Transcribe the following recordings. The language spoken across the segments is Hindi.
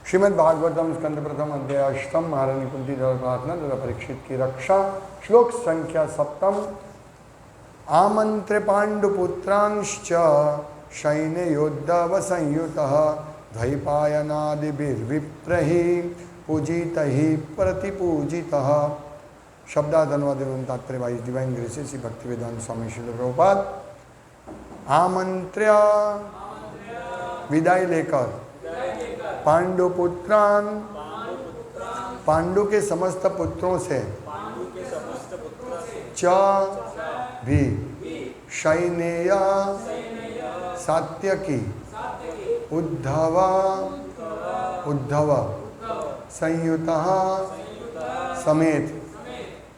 श्रीमद् भागवतम स्कंद प्रथम अध्याय अष्टम महारानी कुंती द्वारा प्रार्थना तथा परीक्षित की रक्षा। श्लोक संख्या सप्तम। आमंत्र्य पांडुपुत्रांश्च सैन्य योद्धव संयुतः द्वैपायनादिभिर्विप्रहि पूजितः प्रतिपूजितः। शब्दार्थ अनुवाद एवं तात्पर्य by divine graces Shri Bhaktivedanta Swami Srila Prabhupada. आमंत्र्य विदाई लेकर, पांडुपुत्रान पांडु के समस्त पुत्रों से, च भी शैनेय सात्यकी उद्धव संयुतः समेत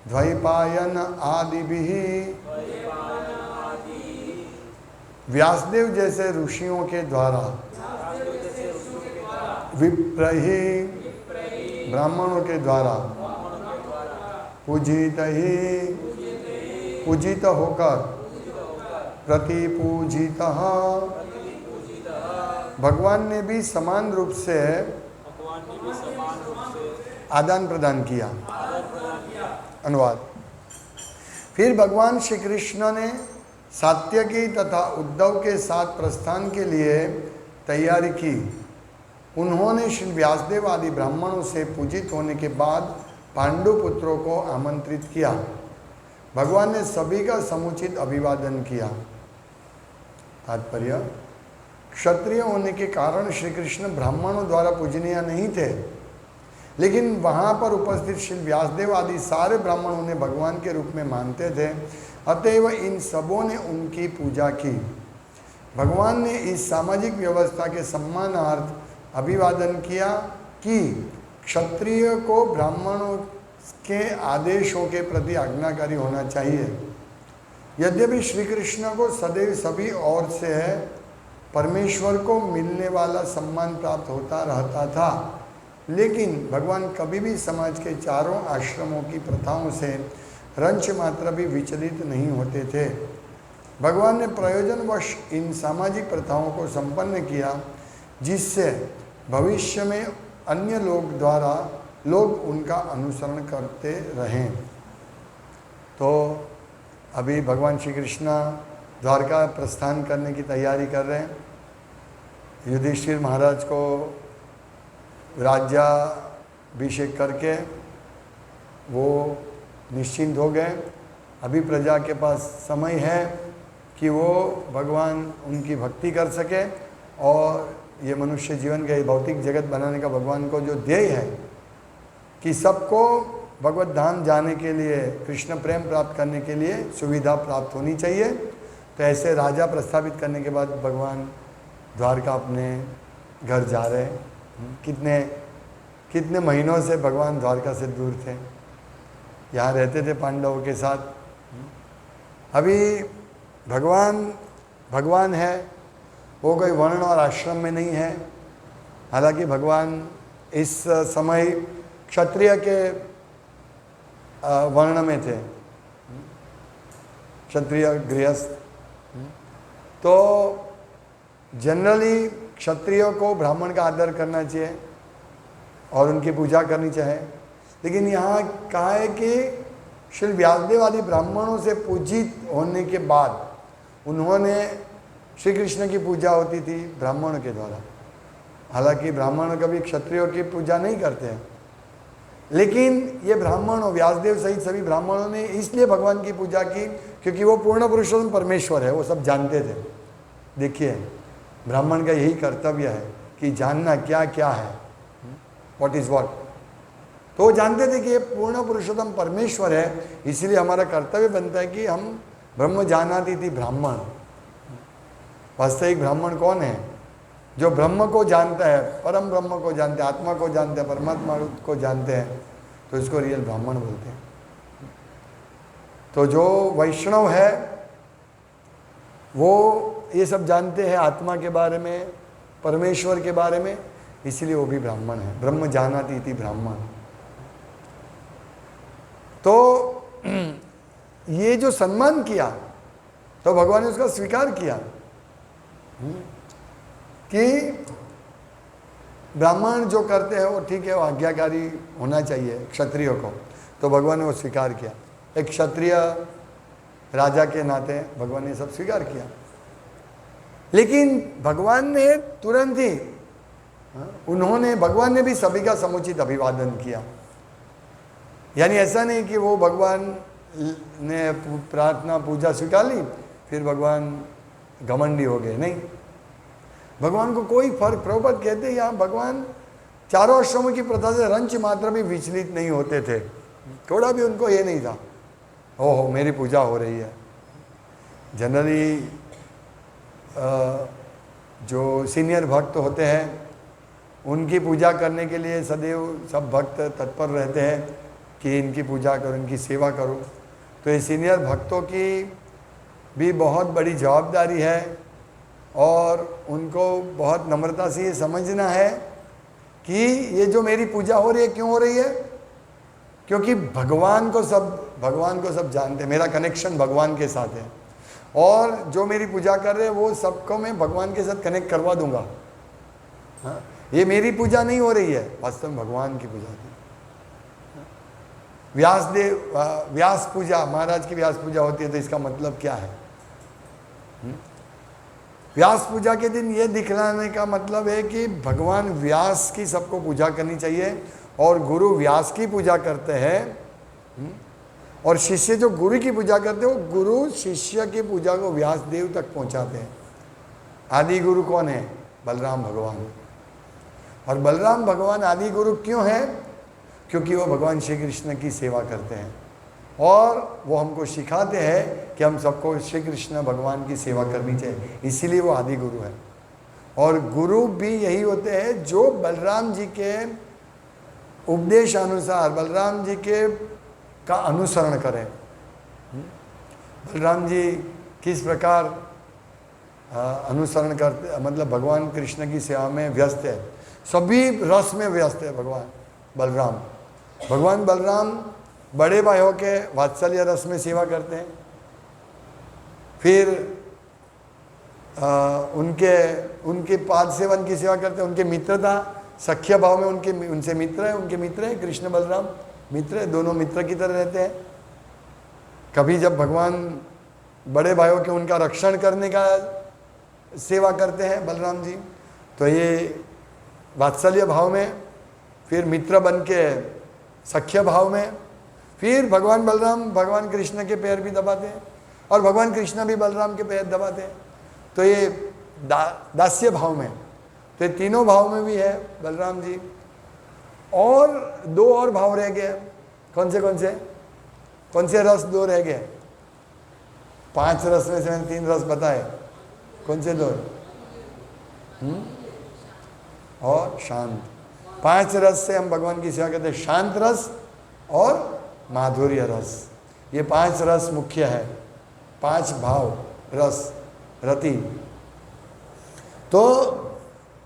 द्वैपायन आदिभिः व्यासदेव जैसे ऋषियों के द्वारा, विप्रहि ब्राह्मणों के द्वारा, पूजित होकर, प्रतिपूजितः भगवान ने भी समान रूप से आदान प्रदान किया। अनुवाद। फिर भगवान श्री कृष्ण ने सात्यकी तथा उद्धव के साथ प्रस्थान के लिए तैयारी की। उन्होंने श्री व्यासदेव आदि ब्राह्मणों से पूजित होने के बाद पांडु पुत्रों को आमंत्रित किया। भगवान ने सभी का समुचित अभिवादन किया। तात्पर्य, क्षत्रिय होने के कारण श्री कृष्ण ब्राह्मणों द्वारा पूजनीय नहीं थे, लेकिन वहाँ पर उपस्थित श्री व्यासदेव आदि सारे ब्राह्मण उन्हें भगवान के रूप में मानते थे, अतएव इन सबों ने उनकी पूजा की। भगवान ने इस सामाजिक व्यवस्था के सम्मानार्थ अभिवादन किया कि क्षत्रिय को ब्राह्मणों के आदेशों के प्रति आज्ञाकारी होना चाहिए। यद्यपि श्री कृष्ण को सदैव सभी ओर से परमेश्वर को मिलने वाला सम्मान प्राप्त होता रहता था, लेकिन भगवान कभी भी समाज के चारों आश्रमों की प्रथाओं से रंच मात्र भी विचलित नहीं होते थे। भगवान ने प्रयोजनवश इन सामाजिक प्रथाओं को संपन्न किया, जिससे भविष्य में अन्य लोग उनका अनुसरण करते रहें। तो अभी भगवान श्री कृष्ण द्वारका प्रस्थान करने की तैयारी कर रहे हैं। युधिष्ठिर महाराज को राज्याभिषेक करके वो निश्चिंत हो गए। अभी प्रजा के पास समय है कि वो भगवान उनकी भक्ति कर सके, और ये मनुष्य जीवन का भौतिक जगत बनाने का भगवान को जो ध्येय है कि सबको भगवत धाम जाने के लिए, कृष्ण प्रेम प्राप्त करने के लिए सुविधा प्राप्त होनी चाहिए। तो ऐसे राजा प्रस्तावित करने के बाद भगवान द्वारका अपने घर जा रहे हैं। कितने महीनों से भगवान द्वारका से दूर थे, यहाँ रहते थे पांडवों के साथ। अभी भगवान है, वो कोई वर्ण और आश्रम में नहीं है। हालांकि भगवान इस समय क्षत्रिय के वर्ण में थे, क्षत्रिय गृहस्थ। तो जनरली क्षत्रियों को ब्राह्मण का आदर करना चाहिए और उनकी पूजा करनी चाहिए, लेकिन यहाँ कहा है कि श्री व्यासदेव आदि ब्राह्मणों से पूजित होने के बाद उन्होंने श्री कृष्ण की पूजा होती थी ब्राह्मणों के द्वारा। हालांकि ब्राह्मण कभी क्षत्रियों की पूजा नहीं करते हैं, लेकिन ये ब्राह्मणों, व्यासदेव सहित सभी ब्राह्मणों ने इसलिए भगवान की पूजा की क्योंकि वो पूर्ण पुरुषोत्तम परमेश्वर है, वो सब जानते थे। देखिए, ब्राह्मण का यही कर्तव्य है कि जानना क्या क्या है, व्हाट इज व्हाट। तो वो जानते थे कि ये पूर्ण पुरुषोत्तम परमेश्वर है, इसलिए हमारा कर्तव्य बनता है कि हम ब्रह्म जानाति थी ब्राह्मण। वास्तविक ब्राह्मण कौन है? जो ब्रह्म को जानता है, परम ब्रह्म को जानते हैं, आत्मा को जानते हैं, परमात्मा को जानते हैं, तो इसको रियल ब्राह्मण बोलते हैं। तो जो वैष्णव है वो ये सब जानते हैं आत्मा के बारे में, परमेश्वर के बारे में, इसलिए वो भी ब्राह्मण है। ब्रह्म जानाति इति ब्राह्मण। तो ये जो सम्मान किया तो भगवान ने उसका स्वीकार किया कि ब्राह्मण जो करते हैं वो ठीक है, वो आज्ञाकारी होना चाहिए क्षत्रिय को, तो भगवान ने वो स्वीकार किया। एक क्षत्रिय राजा के नाते भगवान ने सब स्वीकार किया। लेकिन भगवान ने तुरंत ही भगवान ने भी सभी का समुचित अभिवादन किया। यानी ऐसा नहीं कि वो भगवान ने प्रार्थना पूजा स्वीकार ली फिर भगवान घमंडी हो गए, नहीं। भगवान को कोई फर्क, प्रभुपाद कहते हैं यहाँ भगवान चारों आश्रमों की प्रथा से रंच मात्र भी विचलित नहीं होते थे। थोड़ा भी उनको ये नहीं था ओहो मेरी पूजा हो रही है। जनरली जो सीनियर भक्त होते हैं उनकी पूजा करने के लिए सदैव सब भक्त तत्पर रहते हैं कि इनकी पूजा करो, इनकी सेवा करो। तो ये सीनियर भक्तों की भी बहुत बड़ी जवाबदारी है और उनको बहुत नम्रता से ये समझना है कि ये जो मेरी पूजा हो रही है क्यों हो रही है, क्योंकि भगवान को सब जानते हैं, मेरा कनेक्शन भगवान के साथ है और जो मेरी पूजा कर रहे हैं वो सबको मैं भगवान के साथ कनेक्ट करवा दूंगा। हाँ, ये मेरी पूजा नहीं हो रही है, वास्तव में भगवान की पूजा थी। व्यास पूजा, महाराज की व्यास पूजा होती है तो इसका मतलब क्या है? व्यास पूजा के दिन ये दिखलाने का मतलब है कि भगवान व्यास की सबको पूजा करनी चाहिए और गुरु व्यास की पूजा करते हैं और शिष्य जो गुरु की पूजा करते हैं वो गुरु शिष्य की पूजा को व्यास देव तक पहुंचाते हैं। आदि गुरु कौन है? बलराम भगवान। और बलराम भगवान आदि गुरु क्यों है? क्योंकि वो भगवान श्री कृष्ण की सेवा करते हैं और वो हमको सिखाते हैं कि हम सबको श्री कृष्ण भगवान की सेवा करनी चाहिए, इसीलिए वो आदि गुरु है। और गुरु भी यही होते हैं जो बलराम जी के उपदेश अनुसार बलराम जी के का अनुसरण करें। बलराम जी किस प्रकार अनुसरण करते, मतलब भगवान कृष्ण की सेवा में व्यस्त है, सभी रस में व्यस्त है भगवान बलराम। भगवान बलराम बड़े भाइयों के वात्सल्य रस में सेवा करते हैं, फिर उनके पाद सेवन की सेवा करते हैं, उनके मित्रता सख्य भाव में उनसे उनके मित्र हैं कृष्ण बलराम मित्र, दोनों मित्र की तरह रहते हैं। कभी जब भगवान बड़े भाइयों के उनका रक्षण करने का सेवा करते हैं बलराम जी, तो ये वात्सल्य भाव में, फिर मित्र बन के सख्य भाव में, फिर भगवान बलराम भगवान कृष्ण के पैर भी दबाते हैं और भगवान कृष्ण भी बलराम के पैर दबाते हैं, तो ये दास्य भाव में, तो ये तीनों भाव में भी है बलराम जी। और दो और भाव रह गए, कौन से रस दो रह गए? 5 रस में से मैंने 3 रस बताए, कौन से दो? और शांत। 5 रस से हम भगवान की सेवा करते हैं, शांत रस और माधुर्य रस, ये 5 रस मुख्य है, 5 भाव रस रति। तो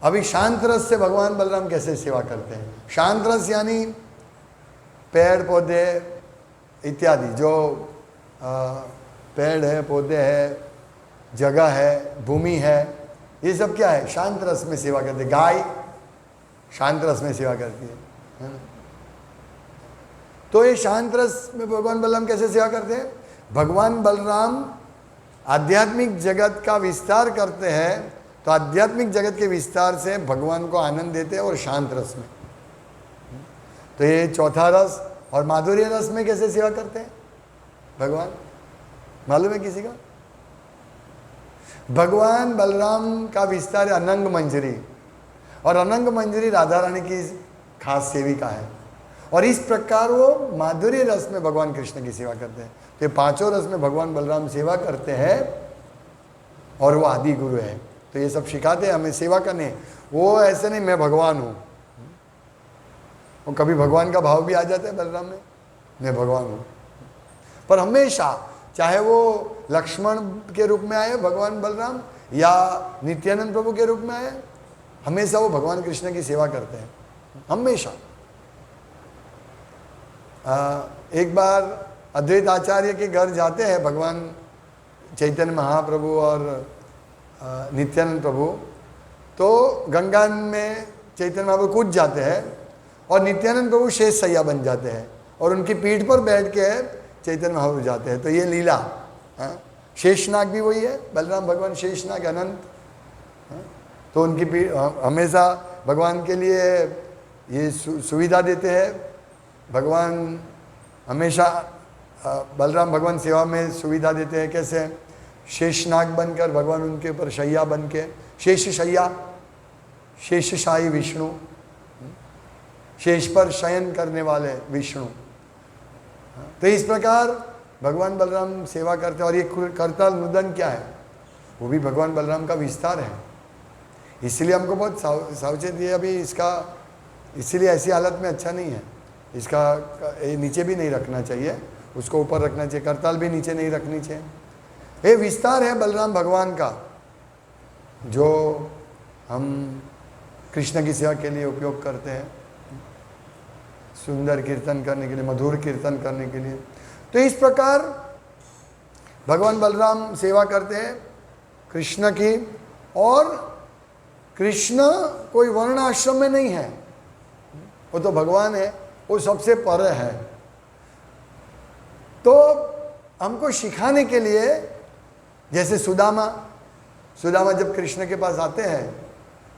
अभी शांत रस से भगवान बलराम कैसे सेवा करते हैं? शांत रस यानी पेड़ पौधे इत्यादि, जो पेड़ है, पौधे है, जगह है, भूमि है, ये सब क्या है? शांत रस में सेवा करते हैं। गाय शांत रस में सेवा करती है ना? तो ये शांत रस में भगवान बलराम कैसे सेवा करते हैं? भगवान बलराम आध्यात्मिक जगत का विस्तार करते हैं, तो आध्यात्मिक जगत के विस्तार से भगवान को आनंद देते हैं और शांत रस में। तो ये चौथा रस। और माधुर्य रस में कैसे सेवा करते हैं भगवान, मालूम है किसी का? भगवान बलराम का विस्तार है अनंग मंजरी, और अनंग मंजरी राधा रानी की खास सेविका है, और इस प्रकार वो माधुर्य रस में भगवान कृष्ण की सेवा करते हैं। तो ये 5 रस में भगवान बलराम सेवा करते हैं और वो आदि गुरु है। तो ये सब सिखाते हैं हमें सेवा करने। वो ऐसे नहीं मैं भगवान हूँ, वो कभी भगवान का भाव भी आ जाता है बलराम में, मैं भगवान हूँ, पर हमेशा चाहे वो लक्ष्मण के रूप में आए भगवान बलराम या नित्यानंद प्रभु के रूप में आए, हमेशा वो भगवान कृष्ण की सेवा करते हैं, हमेशा। एक बार अद्वैत आचार्य के घर जाते हैं भगवान चैतन्य महाप्रभु और नित्यानंद प्रभु, तो गंगा में चैतन्य महाप्रभु कूद जाते हैं और नित्यानंद प्रभु शेष सैया बन जाते हैं और उनकी पीठ पर बैठ के चैतन्य महाप्रभु जाते हैं। तो ये लीला, शेषनाग भी वही है, बलराम भगवान शेषनाग अनंत। तो उनकी पीठ हमेशा भगवान के लिए ये सुविधा देते हैं। भगवान हमेशा बलराम भगवान सेवा में सुविधा देते हैं। कैसे? शेषनाग बनकर भगवान उनके ऊपर शैया बन के, शेष शैया, शेषशाही विष्णु, शेष पर शयन करने वाले विष्णु। तो इस प्रकार भगवान बलराम सेवा करते हैं। और ये करताल मुदन क्या है? वो भी भगवान बलराम का विस्तार है। इसलिए हमको बहुत सावचेत है अभी इसका, इसीलिए ऐसी हालत में अच्छा नहीं है। इसका नीचे भी नहीं रखना चाहिए, उसको ऊपर रखना चाहिए। करताल भी नीचे नहीं रखनी चाहिए। ये विस्तार है बलराम भगवान का, जो हम कृष्ण की सेवा के लिए उपयोग करते हैं, सुंदर कीर्तन करने के लिए, मधुर कीर्तन करने के लिए। तो इस प्रकार भगवान बलराम सेवा करते हैं कृष्ण की। और कृष्ण कोई वर्ण आश्रम में नहीं है, वो तो भगवान है, वो सबसे परे है। तो हमको सिखाने के लिए, जैसे सुदामा जब कृष्ण के पास आते हैं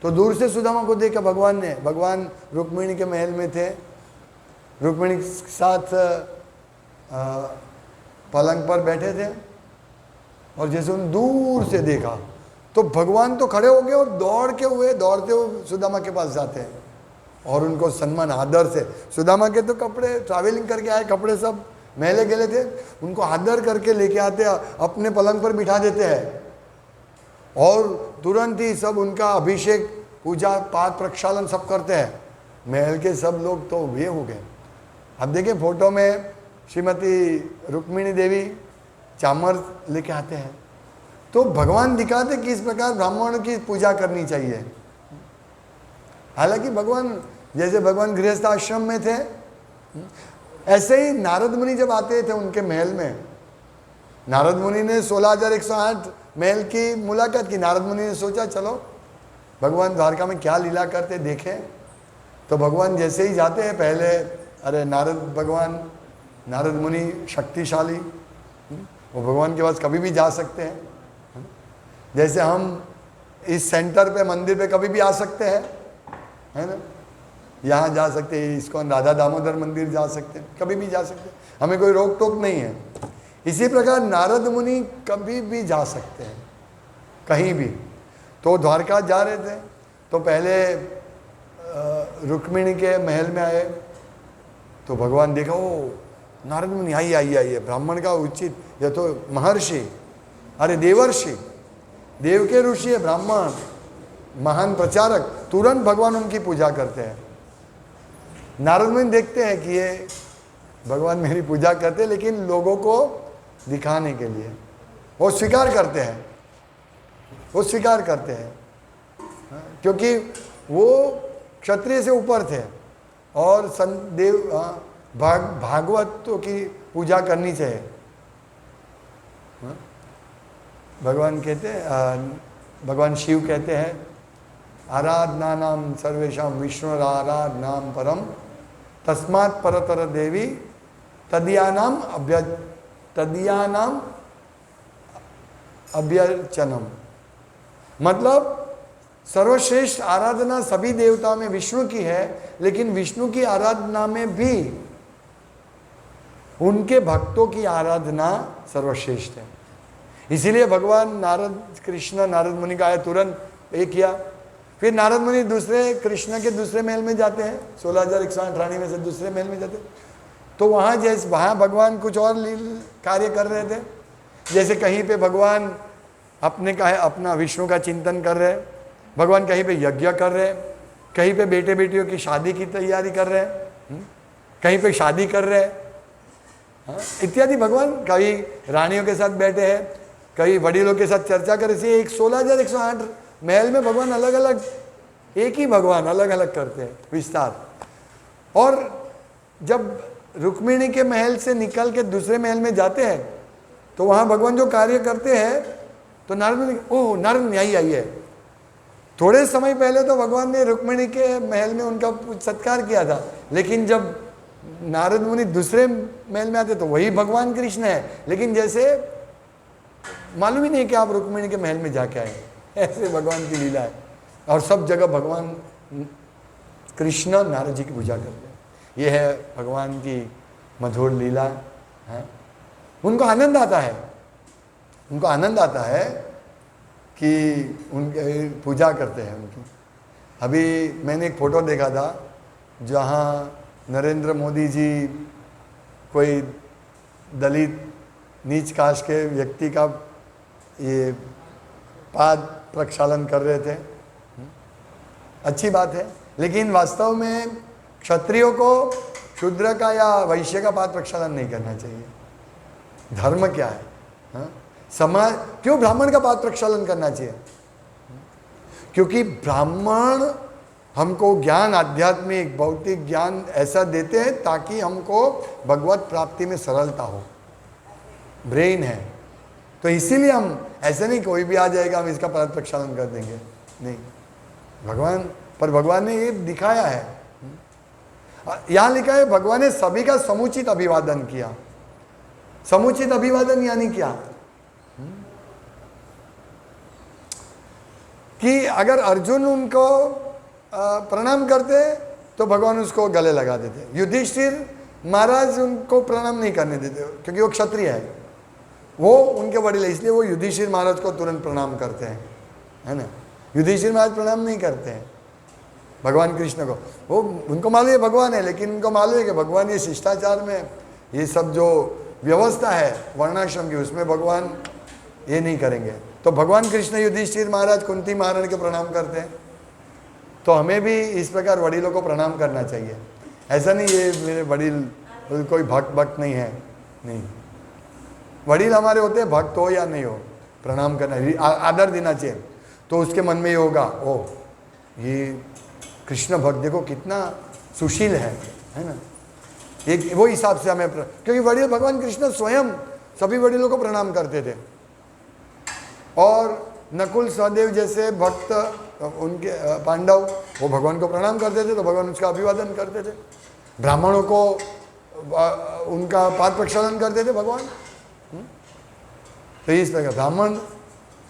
तो दूर से सुदामा को देखा भगवान रुक्मिणी के महल में थे, रुक्मिणी के साथ पलंग पर बैठे थे। और जैसे उन दूर से देखा तो भगवान तो खड़े हो गए और दौड़ते हुए सुदामा के पास जाते हैं और उनको सम्मान आदर से, सुदामा के तो कपड़े ट्रैवलिंग करके आए, कपड़े सब मैले गेले थे, उनको आदर करके लेके आते, अपने पलंग पर बिठा देते हैं और तुरंत ही सब उनका अभिषेक, पूजा पाठ, प्रक्षालन सब करते हैं। महल के सब लोग तो वे हो गए। अब देखिए फोटो में श्रीमती रुक्मिणी देवी चामर लेके आते हैं। तो भगवान दिखाते कि इस प्रकार ब्राह्मणों की पूजा करनी चाहिए। हालांकि भगवान, जैसे भगवान गृहस्थ आश्रम में थे, ऐसे ही नारद मुनि जब आते थे उनके महल में, नारद मुनि ने 16,108 महल की मुलाकात की। नारद मुनि ने सोचा चलो भगवान द्वारका में क्या लीला करते देखें। तो भगवान जैसे ही जाते हैं पहले, अरे नारद मुनि शक्तिशाली, वो भगवान के पास कभी भी जा सकते हैं। जैसे हम इस सेंटर पे, मंदिर पे कभी भी आ सकते हैं, है ना, यहाँ जा सकते हैं, इसको राधा दामोदर मंदिर जा सकते हैं, कभी भी जा सकते हैं, हमें कोई रोक टोक नहीं है। इसी प्रकार नारद मुनि कभी भी जा सकते हैं, कहीं भी। तो द्वारका जा रहे थे तो पहले रुक्मिणी के महल में आए तो भगवान देखा, ओ नारद मुनि आइए, ब्राह्मण का उचित, यह तो महर्षि, अरे देवर्षि, देव के ऋषि है ब्राह्मण, महान प्रचारक। तुरंत भगवान उनकी पूजा करते हैं। नारद मुनि देखते हैं कि ये भगवान मेरी पूजा करते हैं, लेकिन लोगों को दिखाने के लिए वो स्वीकार करते हैं, क्योंकि वो क्षत्रिय से ऊपर थे और संदेव भागवतों की पूजा करनी चाहिए। भगवान कहते हैं, भगवान शिव कहते हैं, आराधना नाम सर्वेशा विष्णु आराधनाम परम तस्मात् परतर देवी तदीयानाम अभ्यर्चनम। मतलब सर्वश्रेष्ठ आराधना सभी देवताओं में विष्णु की है, लेकिन विष्णु की आराधना में भी उनके भक्तों की आराधना सर्वश्रेष्ठ है। इसीलिए भगवान कृष्ण नारद मुनि का आया, तुरंत एक किया। फिर नारद मुनि कृष्ण के दूसरे महल में जाते हैं, 16,108 रानी में से दूसरे महल में जाते हैं। तो वहाँ भगवान कुछ और कार्य कर रहे थे। जैसे कहीं पे भगवान अपना विष्णु का चिंतन कर रहे हैं, भगवान कहीं पे यज्ञ कर रहे हैं, कहीं पे बेटे बेटियों की शादी की तैयारी कर रहे हैं, कहीं पे शादी कर रहे हैं इत्यादि। भगवान कहीं रानियों के साथ बैठे हैं, कहीं वडीलों के साथ चर्चा कर रहे। एक 16,108 महल में भगवान अलग अलग, एक ही भगवान अलग अलग करते हैं विस्तार। और जब रुक्मिणी के महल से निकल के दूसरे महल में जाते हैं तो वहाँ भगवान जो कार्य करते हैं, तो नारद आइए, थोड़े समय पहले तो भगवान ने रुक्मिणी के महल में उनका सत्कार किया था, लेकिन जब नारद मुनि दूसरे महल में आते तो वही भगवान कृष्ण है, लेकिन जैसे मालूम ही नहीं कि आप रुक्मिणी के महल में जाके आए। ऐसे भगवान की लीला है। और सब जगह भगवान कृष्ण नारद जी की पूजा करते हैं। ये है भगवान की मधुर लीला है। उनको आनंद आता है, उनको आनंद आता है कि उनके पूजा करते हैं उनकी। अभी मैंने एक फ़ोटो देखा था जहाँ नरेंद्र मोदी जी कोई दलित नीच कास्ट के व्यक्ति का ये पाद प्रक्षालन कर रहे थे। अच्छी बात है, लेकिन वास्तव में क्षत्रियों को शूद्र का या वैश्य का पाद प्रक्षालन नहीं करना चाहिए। धर्म क्या है? हाँ? समाज क्यों ब्राह्मण का पाद प्रक्षालन करना चाहिए? क्योंकि ब्राह्मण हमको ज्ञान, आध्यात्मिक भौतिक ज्ञान ऐसा देते हैं ताकि हमको भगवत प्राप्ति में सरलता हो। ब्रेन है, तो इसीलिए हम ऐसे नहीं कोई भी आ जाएगा हम इसका पाद प्रक्षालन कर देंगे, नहीं। भगवान ने ये दिखाया है, यहाँ लिखा है भगवान ने सभी का समुचित अभिवादन किया। समुचित अभिवादन यानी क्या? कि अगर अर्जुन उनको प्रणाम करते तो भगवान उसको गले लगा देते। युधिष्ठिर महाराज उनको प्रणाम नहीं करने देते क्योंकि वो क्षत्रिय है, वो उनके वडील है, इसलिए वो युधिष्ठिर महाराज को तुरंत प्रणाम करते हैं, है ना। युधिष्ठिर महाराज प्रणाम नहीं करते हैं भगवान कृष्ण को। वो उनको मालूम है भगवान है, लेकिन उनको मालूम है कि भगवान ये शिष्टाचार में ये सब जो व्यवस्था है वर्णाश्रम की, उसमें भगवान ये नहीं करेंगे। तो भगवान कृष्ण युधिष्ठिर महाराज कुंती महारानी के प्रणाम करते हैं। तो हमें भी इस प्रकार वडीलों को प्रणाम करना चाहिए। ऐसा नहीं ये मेरे वडील कोई भक्त नहीं है, नहीं। वडील हमारे होते हैं, भक्त हो या नहीं हो, प्रणाम करना, आदर देना चाहिए। तो उसके मन में ये होगा, ओह ये कृष्ण भक्त देखो कितना सुशील है ना। एक वो हिसाब से हमें क्योंकि वडील भगवान कृष्ण स्वयं सभी वडीलों को प्रणाम करते थे। और नकुल सहदेव जैसे भक्त उनके पांडव वो भगवान को प्रणाम करते थे तो भगवान उसका अभिवादन करते थे। ब्राह्मणों को उनका पाद प्रक्षालन करते थे भगवान। तो इस तरह ब्राह्मण,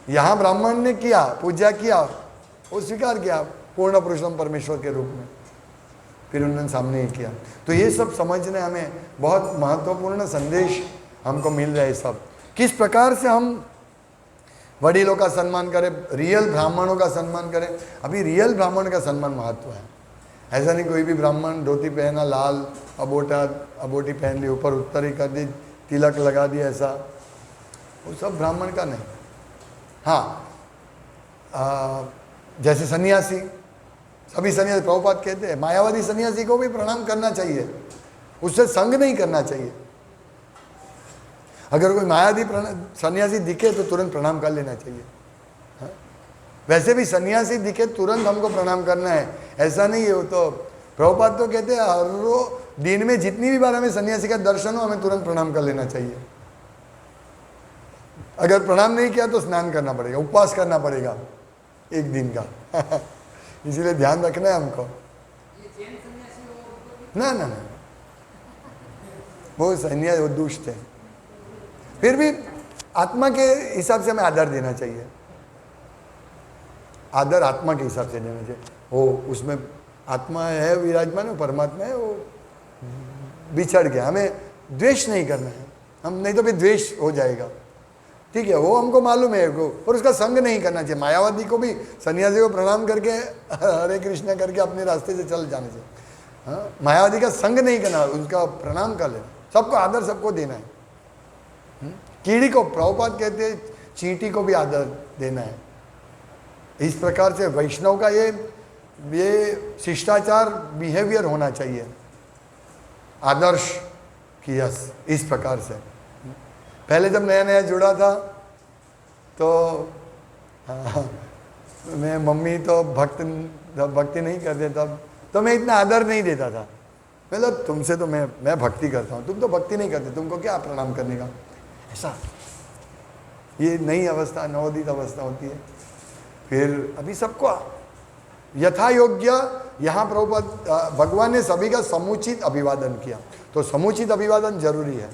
यहाँ ब्राह्मण ने किया, पूजा किया, वो स्वीकार किया पूर्ण पुरुषोत्तम परमेश्वर के रूप में, फिर उन्होंने सामने ही किया। तो ये सब समझने हमें बहुत महत्वपूर्ण संदेश हमको मिल रहा है। सब किस प्रकार से हम वडीलों का सम्मान करें, रियल ब्राह्मणों का सम्मान करें। अभी रियल ब्राह्मण का सम्मान महत्व है। ऐसा नहीं कोई भी ब्राह्मण धोती पहना, लाल अबोटी पहन ली, ऊपर उत्तरी कर दी, तिलक लगा दिया, ऐसा वो सब ब्राह्मण का नहीं। हाँ, जैसे सन्यासी, सभी सन्यासी, प्रभुपाद कहते हैं मायावादी सन्यासी को भी प्रणाम करना चाहिए, उससे संग नहीं करना चाहिए। अगर कोई मायावादी सन्यासी दिखे तो तुरंत प्रणाम कर लेना चाहिए। हाँ? वैसे भी सन्यासी दिखे तुरंत हमको प्रणाम करना है, ऐसा नहीं है। वो तो प्रभुपाद तो कहते हैं हर रोज दिन में जितनी भी बार हमें सन्यासी का दर्शन हो हमें तुरंत प्रणाम कर लेना चाहिए। अगर प्रणाम नहीं किया तो स्नान करना पड़ेगा, उपवास करना पड़ेगा एक दिन का। इसीलिए ध्यान रखना है हमको। ना ना ना, वो सन्यासी वो दुष्ट है। फिर भी आत्मा के हिसाब से हमें आदर देना चाहिए। आदर आत्मा के हिसाब से देना चाहिए। वो उसमें आत्मा है विराजमान, वो परमात्मा है, वो बिछड़ गया। हमें द्वेष नहीं करना है, हम नहीं तो फिर द्वेष हो जाएगा। ठीक है, वो हमको मालूम है वो, और उसका संग नहीं करना चाहिए। मायावादी को भी सन्यासी को प्रणाम करके हरे कृष्णा करके अपने रास्ते से चल जाने चाहिए। हाँ, मायावादी का संग नहीं करना, उसका प्रणाम कर लेना। सबको आदर सबको देना है। कीड़ी को प्रभुपाद कहते हैं चींटी को भी आदर देना है। इस प्रकार से वैष्णव का ये शिष्टाचार बिहेवियर होना चाहिए, आदर्श की। यस, इस प्रकार से। पहले जब नया नया जुड़ा था तो मैं मम्मी तो भक्ति नहीं करते तब, तो मैं इतना आदर नहीं देता था। मतलब तुमसे तो मैं भक्ति करता हूँ, तुम तो भक्ति नहीं करते, तुमको क्या प्रणाम करने का, ऐसा। ये नई अवस्था, नवोदित अवस्था होती है। फिर अभी सबको यथा योग्य, यहाँ प्रभुपाद भगवान ने सभी का समुचित अभिवादन किया, तो समुचित अभिवादन जरूरी है।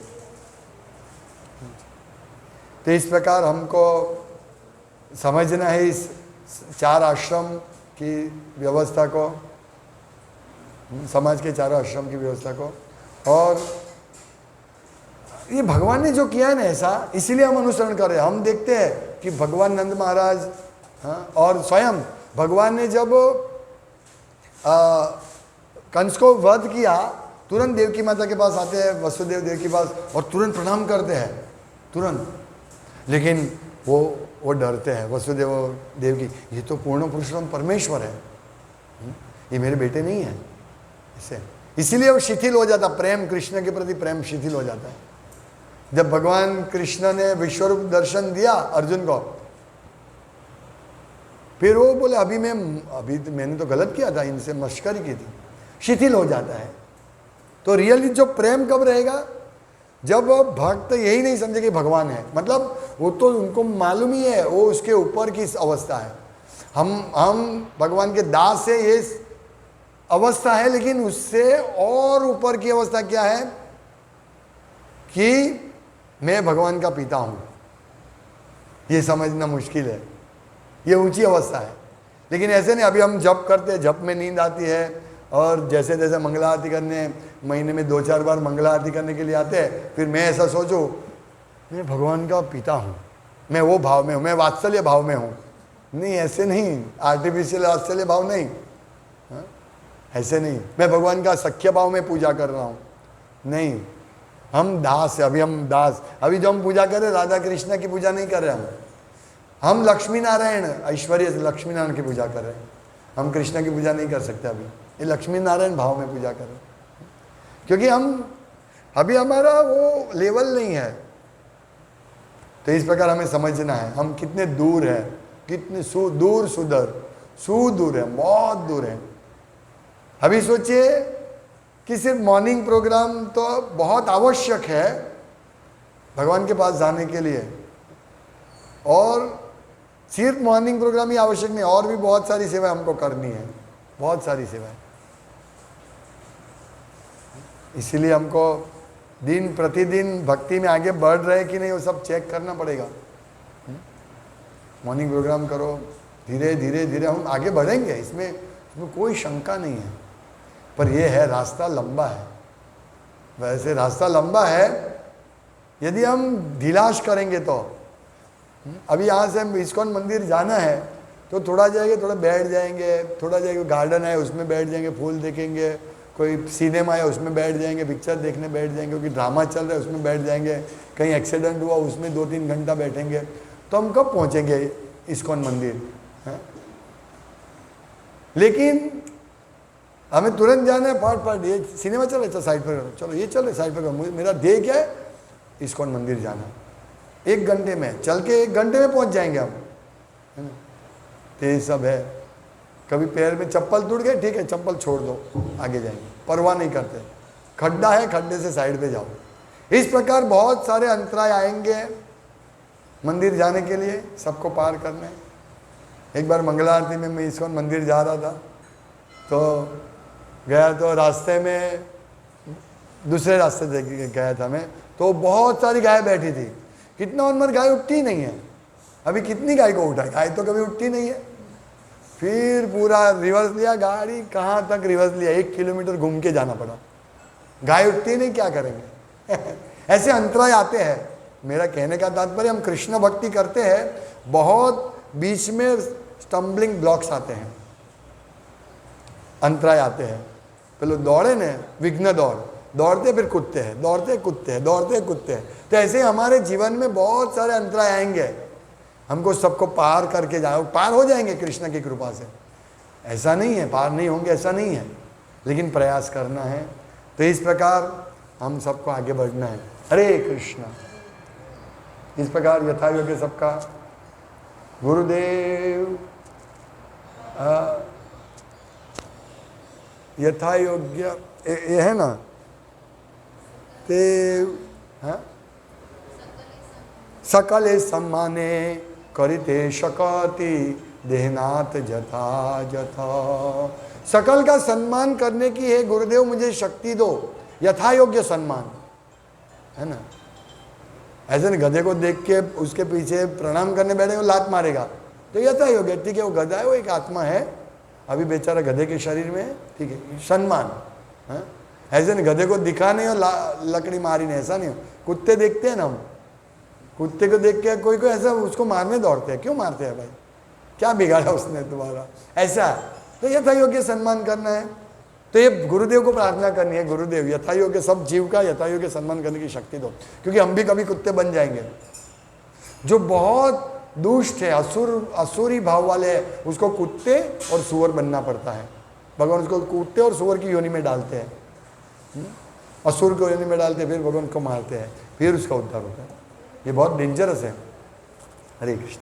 तो इस प्रकार हमको समझना है इस 4 आश्रम की व्यवस्था को, समाज के 4 आश्रम की व्यवस्था को। और ये भगवान ने जो किया है ना ऐसा, इसीलिए हम अनुसरण कर रहे हैं। हम देखते हैं कि भगवान नंद महाराज, हाँ, और स्वयं भगवान ने जब कंस को वध किया, तुरंत देवकी माता के पास आते हैं, वसुदेव देव के पास, और तुरंत प्रणाम करते हैं, तुरंत। लेकिन वो डरते हैं, वसुदेव और देवकी, ये तो पूर्ण पुरुषोत्तम परमेश्वर है, ये मेरे बेटे नहीं है, इससे इसीलिए वो शिथिल हो जाता, प्रेम कृष्ण के प्रति प्रेम शिथिल हो जाता है। जब भगवान कृष्ण ने विश्वरूप दर्शन दिया अर्जुन को, फिर वो बोले अभी मैंने तो गलत किया था, इनसे मश्करी की थी, शिथिल हो जाता है। तो रियली जो प्रेम कब रहेगा, जब भक्त यही नहीं समझे कि भगवान है, मतलब वो तो उनको मालूम ही है वो उसके ऊपर की अवस्था है। हम भगवान के दास है, ये अवस्था है, लेकिन उससे और ऊपर की अवस्था क्या है कि मैं भगवान का पिता हूं, ये समझना मुश्किल है, ये ऊंची अवस्था है। लेकिन ऐसे नहीं, अभी हम जप करते हैं, जप में नींद आती है, और जैसे जैसे मंगला आरती करने, महीने में 2-4 बार मंगला आरती करने के लिए आते हैं, फिर मैं ऐसा सोचूं मैं भगवान का पिता हूँ, मैं वो भाव में हूँ, मैं वात्सल्य भाव में हूँ। नहीं, ऐसे नहीं, आर्टिफिशियल वात्सल्य भाव नहीं, हाँ? ऐसे नहीं मैं भगवान का सख्य भाव में पूजा कर रहा हूँ, नहीं, हम दास है, अभी हम दास। अभी जो हम पूजा कर रहे हैं राधा कृष्ण की पूजा नहीं कर रहे हम लक्ष्मी नारायण ऐश्वर्य लक्ष्मी नारायण की पूजा कर रहे हैं, हम कृष्ण की पूजा नहीं कर सकते। अभी ये लक्ष्मी नारायण भाव में पूजा कर रहे हैं, क्योंकि हम अभी हमारा वो लेवल नहीं है। तो इस प्रकार हमें समझना है हम कितने दूर हैं, कितने सुदूर है, बहुत दूर है। अभी सोचिए कि सिर्फ मॉर्निंग प्रोग्राम तो बहुत आवश्यक है भगवान के पास जाने के लिए, और सिर्फ मॉर्निंग प्रोग्राम ही आवश्यक नहीं, और भी बहुत सारी सेवाएं हमको करनी है, बहुत सारी सेवाएं। इसीलिए हमको दिन प्रतिदिन भक्ति में आगे बढ़ रहे कि नहीं वो सब चेक करना पड़ेगा। मॉर्निंग प्रोग्राम करो, धीरे धीरे धीरे हम आगे बढ़ेंगे, इसमें कोई शंका नहीं है। पर यह है रास्ता लंबा है, वैसे रास्ता लंबा है, यदि हम ढिलाश करेंगे तो। अभी यहाँ से हम इस्कॉन मंदिर जाना है तो थोड़ा जाएंगे, थोड़ा बैठ जाएंगे, थोड़ा जाएंगे, गार्डन है उसमें बैठ जाएंगे, फूल देखेंगे, कोई सिनेमा है उसमें बैठ जाएंगे, पिक्चर देखने बैठ जाएंगे, क्योंकि ड्रामा चल रहा है उसमें बैठ जाएंगे, कहीं एक्सीडेंट हुआ उसमें 2-3 घंटा बैठेंगे, तो हम कब पहुँचेंगे इस्कॉन मंदिर है? लेकिन हमें तुरंत जाना है, फट ये सिनेमा चल रहा है, साइड पर करो, चलो ये चल रहा है साइड पर करो, मेरा ध्येय क्या है? इस्कॉन मंदिर जाना। 1 घंटे में चल के 1 घंटे में पहुंच जाएंगे हम, है ना? तो ये सब है। कभी पैर में चप्पल टूट गए, ठीक है चप्पल छोड़ दो, आगे जाएंगे, परवाह नहीं करते। खड्डा है, खड्डे से साइड पे जाओ। इस प्रकार बहुत सारे अंतराय आएंगे मंदिर जाने के लिए, सबको पार करने। एक बार मंगला आरती में मैं इस्कॉन मंदिर जा रहा था, तो गया तो रास्ते में दूसरे रास्ते से गया था मैं, तो बहुत सारी गाय बैठी थी। कितना उनमें गाय उठती नहीं है, अभी कितनी गाय को उठाए, गाय तो कभी उठती नहीं है। फिर पूरा रिवर्स लिया गाड़ी, कहाँ तक रिवर्स लिया, 1 किलोमीटर घूम के जाना पड़ा, गाय उठती नहीं, क्या करेंगे? ऐसे अंतराय आते हैं। मेरा कहने का तात्पर्य, हम कृष्ण भक्ति करते हैं, बहुत बीच में स्टम्बलिंग ब्लॉक्स आते हैं, अंतराय आते हैं। पहले दौड़े न विघ्न दौड़, दौड़ते फिर कूदते हैं, दौड़ते कूदते हैं, दौड़ते कूदते हैं। तो ऐसे हमारे जीवन में बहुत सारे अंतराय आएंगे, हमको सबको पार करके जाओ, पार हो जाएंगे कृष्ण की कृपा से। ऐसा नहीं है पार नहीं होंगे, ऐसा नहीं है, लेकिन प्रयास करना है। तो इस प्रकार हम सबको आगे बढ़ना है। हरे कृष्ण। इस प्रकार यथा योग्य सबका गुरुदेव यथा योग्य ये है ना, ते सकले सम्माने करिते शकति देहनाथ जथा जथा। सकल का सम्मान करने की है गुरुदेव मुझे शक्ति दो, यथा योग्य सम्मान, है ना। ऐसे नहीं गधे को देख के उसके पीछे प्रणाम करने बैठे वो लात मारेगा, तो यथा योग्य, ठीक है वो गधा है, वो एक आत्मा है, अभी बेचारा गधे के शरीर में है, ठीक है, सम्मान। हाँ, ऐसे नहीं गधे को दिखा नहीं और लकड़ी मारी नहीं, ऐसा नहीं। कुत्ते देखते हैं ना हम, कुत्ते को देख के कोई कोई ऐसा उसको मारने दौड़ते हैं, क्यों मारते हैं भाई, क्या बिगाड़ा उसने तुम्हारा, ऐसा। तो यथा योग्य सम्मान करना है, तो ये गुरुदेव को प्रार्थना करनी है, गुरुदेव यथा योग्य सब जीव का यथा योग्य सम्मान करने की शक्ति दो, क्योंकि हम भी कभी कुत्ते बन जाएंगे। जो बहुत दुष्ट है, असुरी भाव वाले हैं, उसको कुत्ते और सुअर बनना पड़ता है। भगवान उसको कुत्ते और सुअर की योनि में डालते हैं, असुर को योनि में डालते हैं, फिर भगवान को मारते हैं, फिर उसका उद्धार होता है। ये बहुत डेंजरस है। हरे कृष्ण।